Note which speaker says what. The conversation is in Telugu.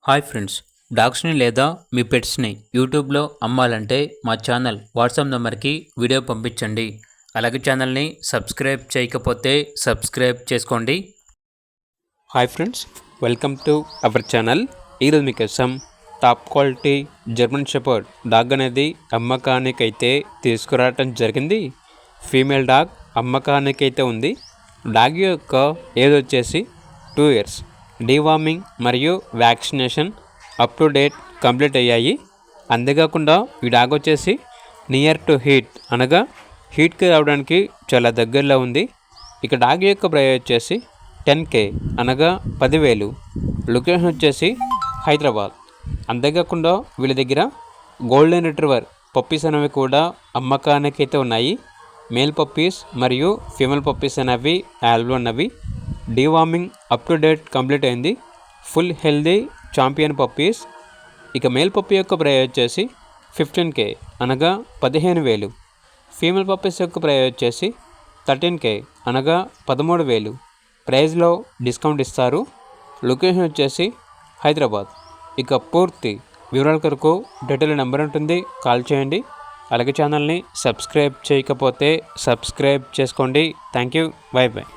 Speaker 1: హాయ్ ఫ్రెండ్స్, డాగ్స్ని లేదా మీ పెట్స్ని యూట్యూబ్లో అమ్మాలంటే మా ఛానల్ వాట్సాప్ నెంబర్కి వీడియో పంపించండి. అలాగే ఛానల్ని సబ్స్క్రైబ్ చేయకపోతే సబ్స్క్రైబ్ చేసుకోండి.
Speaker 2: Hi friends, welcome to our channel. ఈరోజు మీకోసం top quality German shepherd dog అనేది అమ్మకానికైతే తీసుకురావటం జరిగింది. ఫీమేల్ డాగ్ అమ్మకానికైతే ఉంది. డాగ్ యొక్క ఏజ్ వచ్చేసి 2 years. డీవార్మింగ్ మరియు vaccination up to date complete అయ్యాయి. అంతేకాకుండా ఈ డాగ్ వచ్చేసి నియర్ టు హీట్ అనగా హీట్కి రావడానికి చాలా దగ్గరలో ఉంది. ఇక డాగ్ యొక్క ప్రైస్ వచ్చేసి 10K అనగా 10,000. లొకేషన్ వచ్చేసి హైదరాబాద్. అంతేకాకుండా వీళ్ళ దగ్గర గోల్డెన్ రిట్రీవర్ పప్పీస్ అనేవి కూడా అమ్మకానికి అయితే ఉన్నాయి. మేల్ పప్పీస్ మరియు ఫీమేల్ పప్పీస్ అనేవి అవైలబుల్ ఉన్నవి. Deworming up to date complete అయింది. Full healthy champion puppies. ఇక మేల్ పప్పీ యొక్క ప్రైస్ వచ్చేసి 15K అనగా 15,000. ఫీమేల్ పప్పీస్ యొక్క ప్రైస్ వచ్చేసి 13K అనగా 13,000. ప్రైస్లో డిస్కౌంట్ ఇస్తారు. లొకేషన్ వచ్చేసి హైదరాబాద్. ఇక పూర్తి వివరాల కొరకు డీటెయిల్ నెంబర్ ఉంటుంది, కాల్ చేయండి. అలాగే ఛానల్ని సబ్స్క్రైబ్ చేయకపోతే సబ్స్క్రైబ్ చేసుకోండి. Thank you, by by.